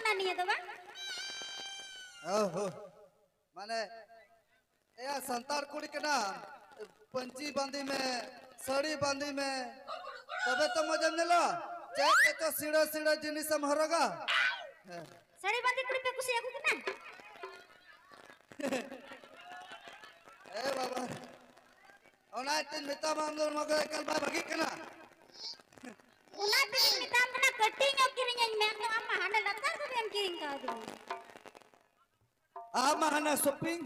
ना नहीं है तो बा ओहो माने या संतार कुड़ी के ना पंची बांधी में साड़ी बांधी में तबे तो मजा मिला चेक तो सीधा सीधा जिनिस हम हरोगा साड़ी बांधी कुड़ी पे कुछ एक ना ए बाबा ओना तीन मिता मामलों मगर कल बार बगी कना उना तीन मिता मना कटिंग और किरिंग में तो हम हाने लता तो हम किरिंग का दो आमा हना शॉपिंग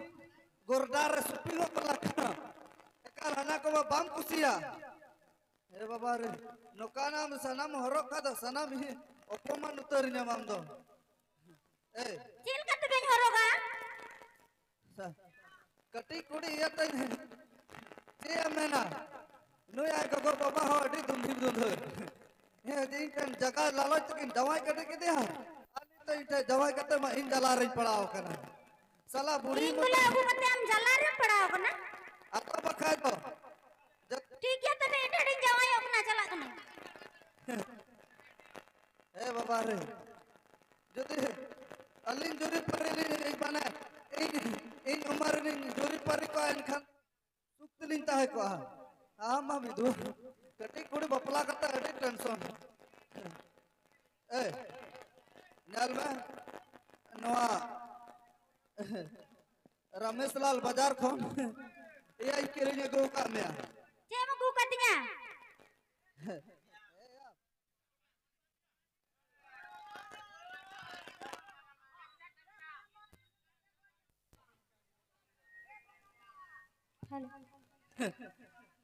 गोरदार शॉपिंग पला कना कल हना को बाम कुसिया ए बाबा रे नोकाना में सनम हरोक का तो सनम ही अपमान उतरने माम दो ए चिल का तो बेन हरोगा कटी कुड़ी ये तो ये मेना नु या गगो बाबा हो अडी दुंधी दुंधर ये दिन कन जगह लालच किन दवाई कटे के दे अनि तो इटे दवाई कते मा इन जला रही पड़ाओ कना साला बुढ़ी इन बोले अबू मते हम जला रे पड़ा हो ना आता बखा तो ठीक है तो इटे दिन जवाई अपना चला कना ए बाबा रे जदि अलिन जोरी परे नि माने इन उमर नि जोरी परे को एनखान सुक्तलिन ताहे को आमा बिदु कटी कुड़ी बपला करता अडी टेंशन ए नाल में नवा रमेश लाल बाजार खोन ये आई केरे गो का में जे मगु कटिंगा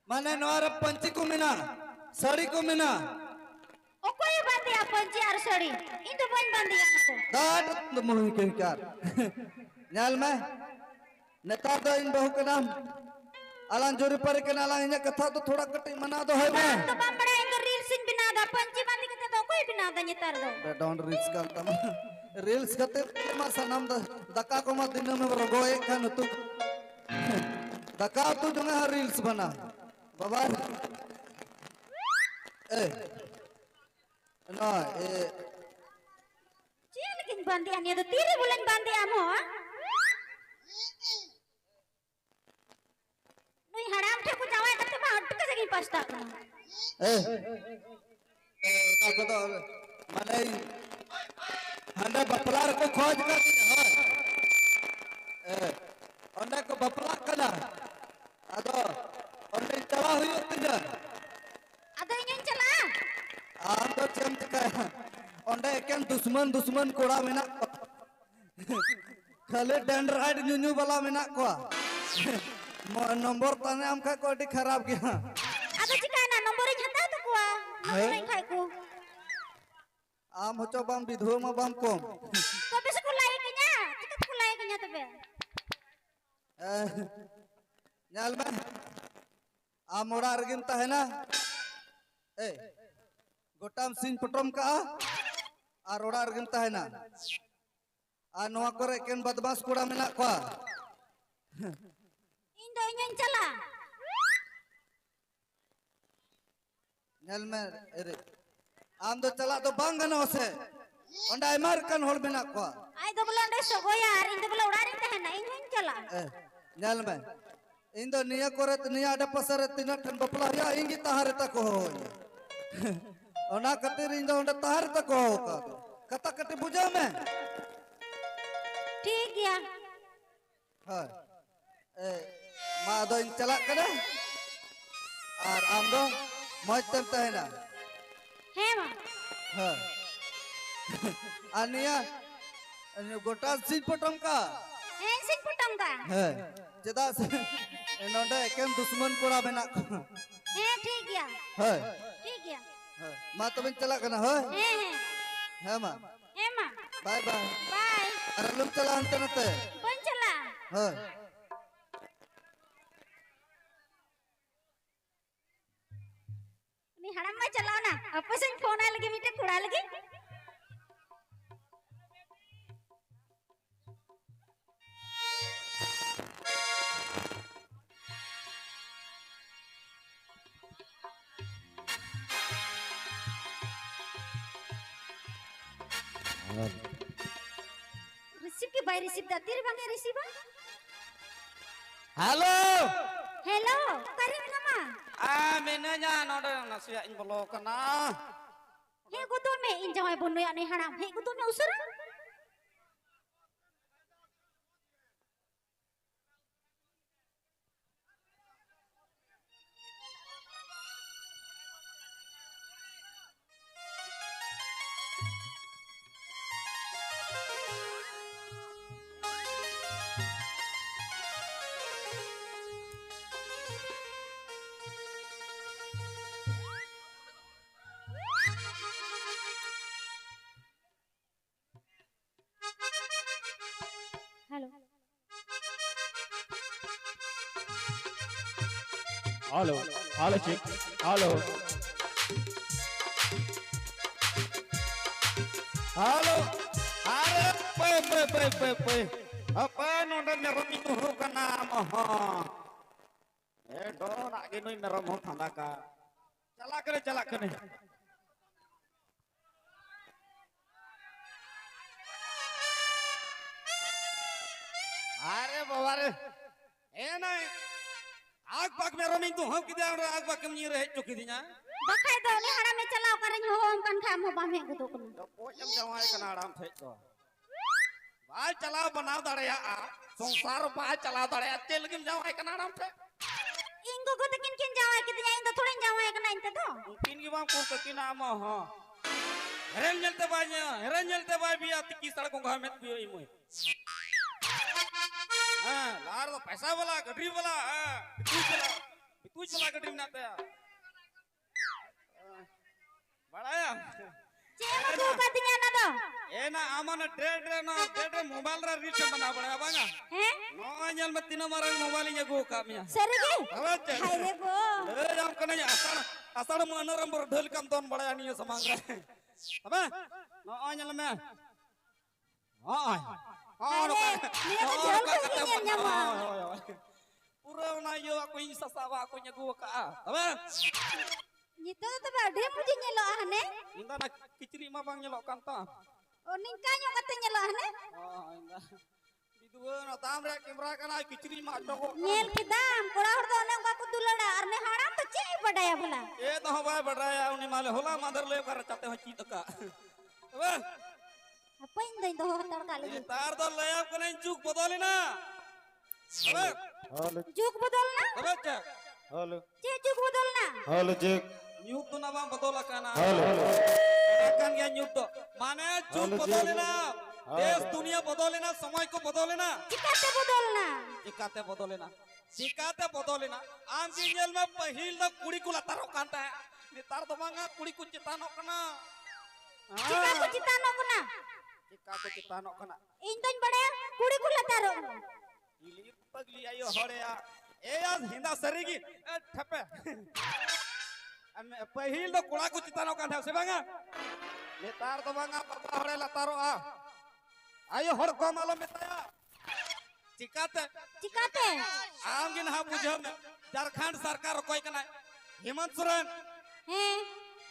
माने नवार पंची को मिना साड़ी को मिना ओ कोई बांधी पंची और साड़ी इन तो बन बांधी ना को दाट मुहि के कार नाल में नेता दो इन बहु के नाम अलान जोरी पर के नाला इन कथा तो थोड़ा कटी मना दो है मैं तो बमड़ा इन रील सिंह बिना दा पंची बांधी के तो कोई बिना दा नेतर दो डोंट रील्स करता रील्स करते मा सनम दका को मा दिन में रगो एक खान तू दका तू जंगा रील्स बना बाबा ए ना ए चिल किन बांधी आनी तो तीरे बुलन बांधी आमो नुई हराम ठे को जावा करते बा हट के सगी पछता ए ना को तो माने हंडा बपलार को खोज कर है ए हंडा को बपला कना अदो ओंडे चला हुई तिना अदो इन चला आम तो चमच का ओंडे केन दुश्मन दुश्मन कोड़ा मेना खाली डेंड्राइड न्यू वाला मेना को नंबर तने हम का कोडी खराब गया अदो चिकाना नंबर इन हता तो कुआ नहीं खाई को आम होचो बम विधो म बम कोम तो बेस को लाई कन्या चिकत को लाई कन्या तबे नाल में आम ओड़ा रगिन तहना ए गोटाम सिंह पटम का आर ओड़ा रगिन तहना आ नोआ करे केन बदमाश कोड़ा मेना को इन दो इन चला नाल में अरे आम दो चला तो बांग न होसे ओंडा मार कन होल मेना को आई दो बुलांडे सगो यार इन दो बुला उड़ा रे तहना इन चला नाल में इन दो निया करे निया अडे पसरे तिना ठन बपला या इंगी तहारे तक हो ओना कतिर इन दो ओंडा तहारे तक हो का कता कटे बुझा में ठीक गया हां ए मा दो इन चला करे और आम दो मौज तम तहना है मां हां अनिया गोटा सिंह पटम का हैं सिंह पुटम का है चदा से नोंडे केम दुश्मन कोड़ा मेना को हैं ठीक गया है ठीक गया मा तो चला कना है हैं मा मां बाय बाय बाय अरे लुम चला अंते नते बन चला है नी हड़म में चलाओ ना आपस में फोन आ लगे मीटे कुड़ा लगे बाय रिसीव दा तिर बांगे रिसीव Halo. हेलो करे nama Menanya node nasihat in bolo kana. हे गुतो में इन जवाय बोनो या नहीं हराम हे गुतो में उसर hello Halo, halo cik, halo, Halo. Pe. Apa node merom itu kana moho. Do nak gini merom ho thandaka. Chala kene. Are bawa re. Na आग पाक में roaming तो हम किधर और आग पाक में रह चुकी थी ना बखाय दो ने हराम में चलाओ करन हो हम कन खाम हो बामे गुतो को तो पोचम जवाई कना आराम थे तो बाल चलाओ बनाओ दड़े संसार बाल चलाओ दड़े तेल किन जवाई कना आराम थे इंगो को तो किन जावाय कितने इन तो थोड़े जावाय कना इन तो किन की बात को किन नाम हो हेरन जलते बाय भी आती की सड़कों का में भी होई मोय हां लार तो पैसा वाला गरीब वाला तू चला गरीब ना ते बड़ाया चेमा को कतिया ना दो ना आमन ट्रेड मोबाइल रा रीच बना बड़ा बांगा हैं नो अंजल में तीन मार मोबाइल ये गो कामिया सरगे अबे हाय रे गो ले जाम कने असड़ मनोरम पर ढोल कम तोन बड़ा नहीं समांग रे अबे नो अंजल में हां पूरा ना यो aku ini sasawa aku nyagu ka apa Nito to ba de mudi nyelo ahne inda na kiciri ma bang nyelok kan ta o ningka nyo kate nyelo ahne inda bidua na tamre kamera kana kiciri ma doko nyel kidam kora hor do ne ka dulada arne haram to chi badaya bhala तो हवा बढ़ाया उन्हें माले होला mother ले कर चाहते हैं चीत का अबे apa indai do hotar kali तार तो ले आप कने जुग बदले ना अबे halo, juk bodol na अबे चेक halo, che juk bodol na halo cik, news तो ना वहाँ बदला काना halo, kan ya न्यूज तो माने जुग Halo, बदले Jig. ना देश दुनिया बदले ना समय को बदले ना chikate bodol na चिकाते बदले ना आम की जेल में पहिल द कुड़ी को लतारो कांता है नितार तो मांगा कुड़ी को चितानो कना chikate chitano kuna चिकाते चितानो कना indai badaya kudi kula taro इली पगली आयो हरे ए यार हिंदा सरीगी ठपे पहिल द कुड़ा को चितानो कांता से बांगा नितार तो बांगा बाबा हरे लतारो आयो हर को मालूम बताया चिकाते chikate आम गिन हा बुझम झारखंड सरकार कोई कना हेमंत सोरेन he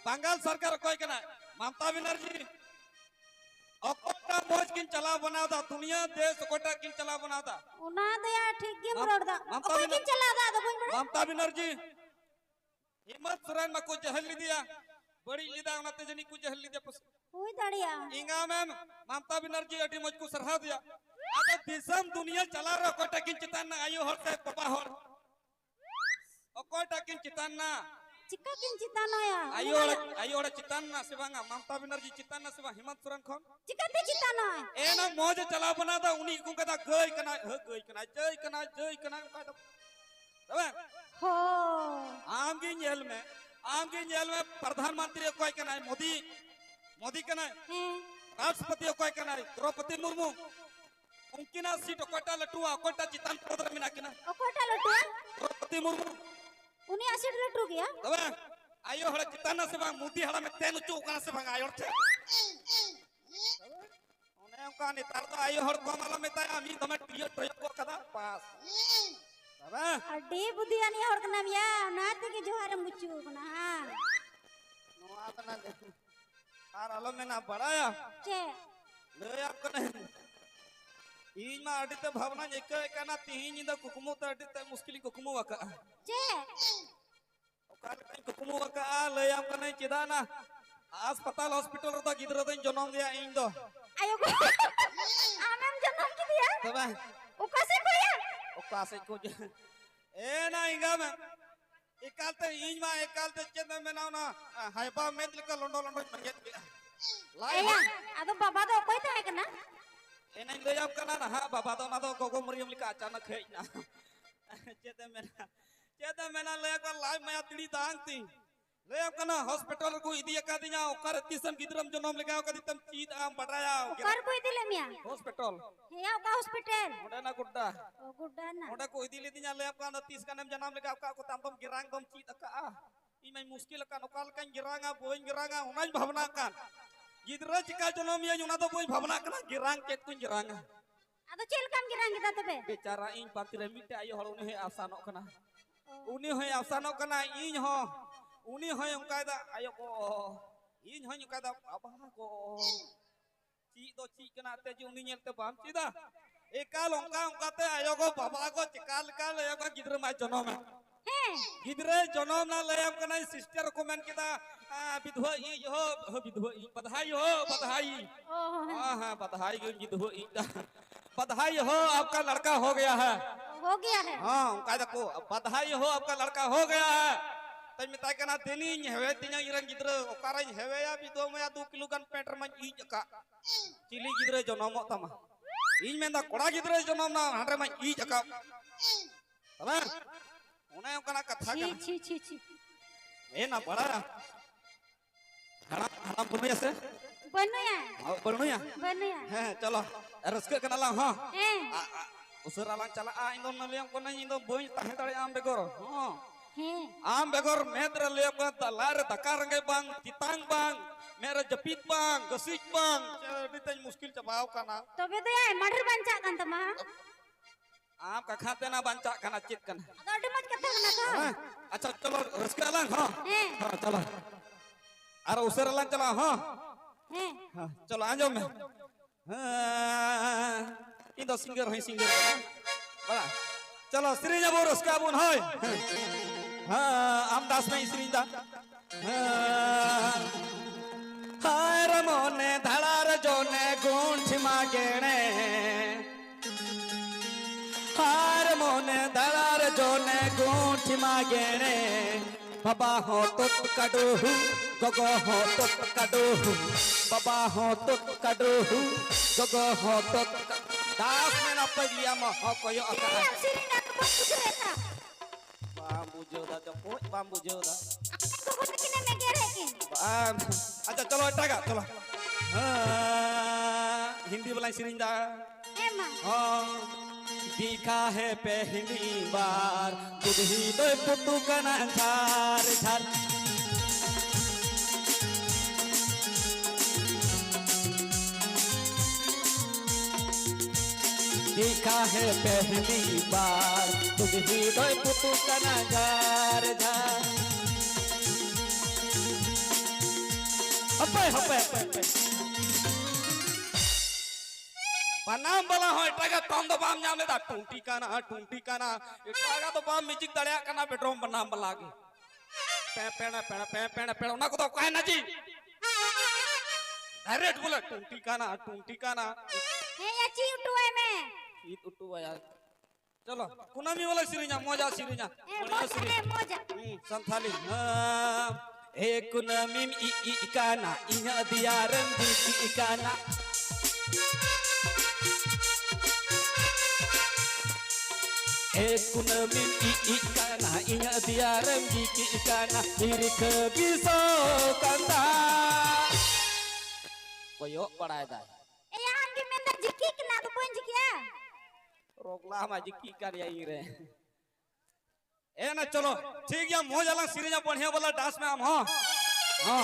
बंगाल सरकार कोई कना ममता बनर्जी अकोटा मोज किन चला बनाता दुनिया देश अकोटा किन चला बनाता una do ya thik ge mrodda Mamta okoy Bina- kin chala da do boy bada Mamata Banerjee Hemant Soren में को जहल लिया बड़ी लिदा उनते जनी को जहल लिया hoy dadiya इंगा ma'am Mamata Banerjee अटी मुझ को सरहा दिया अब दिसम दुनिया चला रहा अकोटा किन चितान आयो हर से पापा हर अकोटा किन चितान chikakin chitano ya आयो चितान से बांगा ममता बनर्जी चितान से हेमंत सोरेन खन chikate chitano ए ना मौज चला बना था उन्हीं को कहता गई कना जय कना कहता तबे ho आम की जेल में प्रधानमंत्री कोई कना मोदी कना he राष्ट्रपति कोई कना द्रौपदी मुर्मू उनकिना सीट कोटा लटुआ कोटा चितान प्रोग्राम मिना किना okota lotua Draupadi Murmu uni asid letu gya तबे आयो हड़ा चितान से बांग मोदी हड़ा में तेन चौकना से बांग आयो छे उन्हें का नेतार तो आयो हड़ को मालूम में ताया मी तमे टियो को कदा पास तबे adi budiani hor kana ya na te ke johar muchu kana ha नोआ तना दे तार आलो में ना बड़ाया che ले आप कने ᱤᱧ ᱢᱟ ᱟᱹᱰᱤ ᱛᱮ ᱵᱷᱟᱵᱱᱟᱧ ᱟᱹᱭᱠᱟᱹᱣᱮᱫ ᱠᱟᱱᱟ ᱛᱤᱦᱤᱧ ᱧᱤᱫᱟᱹ ᱠᱩᱠᱢᱩ ᱛᱮ ᱟᱹᱰᱤ ᱛᱮ ᱢᱩᱥᱠᱤᱞᱤᱧ ᱠᱩᱠᱢᱩ ᱟᱠᱟᱜᱼᱟ ᱪᱮ ᱚᱠᱟ ᱞᱮᱠᱟᱧ ᱠᱩᱠᱢᱩ ᱟᱠᱟᱜᱼᱟ ᱞᱟᱹᱭᱟᱢ ᱠᱟᱹᱱᱟᱹᱧ ᱪᱮᱫᱟᱜ ᱱᱟ ᱦᱟᱥᱯᱟᱛᱟᱞ ᱦᱚᱥᱯᱤᱴᱟᱞ ᱨᱮᱫᱚ ᱜᱤᱫᱽᱨᱟᱹ ᱫᱚᱧ ᱡᱚᱱᱚᱢ ᱞᱮᱭᱟ ᱤᱧ ᱫᱚ ayo go amem janam kidiya ᱛᱚᱵᱮ uka se koya ᱚᱠᱟ ᱥᱮᱫ ᱠᱚ ᱮᱱᱟ ᱤᱝᱜᱟ ᱢᱮ ᱮᱠᱟᱞᱛᱮ ᱤᱧ ᱢᱟ ᱮᱠᱟᱞᱛᱮ ᱪᱮᱫ ᱮᱢ ᱢᱮᱱᱟ ᱚᱱᱟ ᱦᱟᱭᱯᱟ ᱢᱮᱫ ᱞᱮᱠᱟ ᱞᱚᱸᱰᱚ ᱞᱚᱸᱰᱚᱧ ᱵᱟᱜᱮᱫ ᱠᱮᱜᱼᱟ ᱞᱟᱭ aya ado baba do okoy tahe kana ᱮᱱᱟᱧ ᱞᱟᱹᱭᱟᱢ ᱠᱟᱱᱟ ᱱᱟᱦᱟᱜ ᱵᱟᱵᱟ ᱫᱚ ᱚᱱᱟ ᱫᱚ ᱜᱚᱜᱚ ᱢᱚᱨᱤᱭᱟᱢ ᱞᱮᱠᱟ ᱟᱪᱟᱱᱟᱠ ᱦᱮᱡ ᱮᱱᱟ ᱪᱮᱫ ᱮᱢ ᱢᱮᱱᱟ ᱞᱟᱹᱭ ᱠᱚ ᱞᱟᱡ ᱢᱟᱭᱟ ᱛᱤᱲᱤ ᱛᱟᱦᱟᱝ ᱛᱤᱧ ᱞᱟᱹᱭᱟᱢ ᱠᱟᱱᱟ ᱦᱚᱥᱯᱤᱴᱟᱞ ᱨᱮᱠᱚ ᱤᱫᱤ ᱟᱠᱟᱫᱤᱧᱟ ᱚᱠᱟᱨᱮ ᱛᱤᱥᱮᱢ ᱜᱤᱫᱽᱨᱟᱹᱢ ᱡᱚᱱᱚᱢ ᱞᱮᱜᱟᱣ ᱠᱟᱫᱤᱛᱮᱢ ᱪᱤᱫ ᱟᱢ ᱵᱟᱰᱟᱭᱟ ukar ko idile miya hospital heya uka hospital ओडे ना गुड्डा o gudana ओडे को इदी लेदिया ले आपका 30 गानेम जनाम लेका आपका को ताम तुम गिरांग तुम चीत अका इ मैं मुश्किल का नोकाल का गिरांगा बोइन गिरांगा उनाज भावना का गिदरा चिका जनम या उना तो बोइन भावना का गिरांग चेक तुम गिरांगा ado chel kam girang kita tobe बेचारा इन पाती रे मिटे आयो हर उनी आसानो कना उनी होय आसानो कना इन हो उनी होय उनका आयो को इन होय उनका बाबा को ची दो ची कना ते जी उनी नेलते बाम चीदा एकाल उनका आयो को बाबा को चिकाल का ले को गिदरा मा जनम he गिदरे जनम ना लेम कना सिस्टर को मेन केदा विधवा ई हो विधवा ई बधाई हो बधाई oh हां बधाई हो विधवा ई बधाई हो आपका लड़का हो गया है हो गया है हां उनका को बधाई हो आपका लड़का हो गया है तई मिता कना देनी हेवे तिना इरन गिदरे ओकाराई हेवे या विधवा में 2 किलो गन पेटर में ई जका चिली गिदरे जनम तमा इन मेंदा कोड़ा गिदरे जनम ना हांडरे में ई जका तबे उन्हें उनका कथा छी का छी छी छी ए ना बड़ा खाना बनया से बनुया बनया बनुया हैं चलो रस्के कना ला हां he उसरा ला चला आ इंदो नलियम को नहीं इंदो बोई ताहे दाड़े आम बेगर हां he आम बेगर मेद्र ले को तलार दकार रंगे बांग तितांग बांग मेरे जपीत बांग गसिक बांग चली तई मुश्किल चबाव काना tobe do ya madhur banca kan tama आम का खाते ना बांचा काना चित काना ado adi moj katha kana to अच्छा चलो रस्के ला हां he हां चलो अरे उसरा ला चला हां he हाँ, चलो आ जाओ मैं हाँ, इधर सिंगर है सिंगर बड़ा चलो श्रीजा बोर उसका बुन है हाँ आम दास में श्रीजा हाय रमोने धड़ार जोने गुंठ मागेने हाय रमोने धड़ार जोने गुंठ मागेने बाबा हो तो कड़ू गोगो हो तो कड़ू बाबा हो तो कड़ू गोगो हो तो दास में ना पगिया म हो कोयो अका am siring dak bos kujereta बाम्बू जोदा जपो बाम्बू जोदा ko ko kine me gerekin अच्छा चलो इटागा चलो हाँ हिंदी बोला सिरिंदा he ma हाँ दिखा है पहली बार बुद्धि दो पुतु कना झार झार दिखा है पहली बार बुद्धि दो पुतु कना झार झार हपे हपे हपे बनाम बला हो इटागा तम दो बाम नाम लेदा टूंटी काना इटागा तो बाम म्यूजिक दड़या काना बेडरूम बनाम बला के पे पेड़ा ना को तो कहे ना जी डायरेक्ट बोला टूंटी काना he ya chi utuai me Eid उट्टू यार चलो कुनामी वाला सिरिंजा मजा सिरिंजा he moja moja संथाली ए कुनामी ई काना इnya दियारन दी काना कुनामी ई काना inya diarem gigi ikana diri kebiso kanta koyo padai dai e ya an ge menda jiki kena to poin jikia रोकला हम जिक्की कर यही रे ए ना चलो ठीक है मोजाला सिरिंजा बढ़िया वाला डांस में हम हां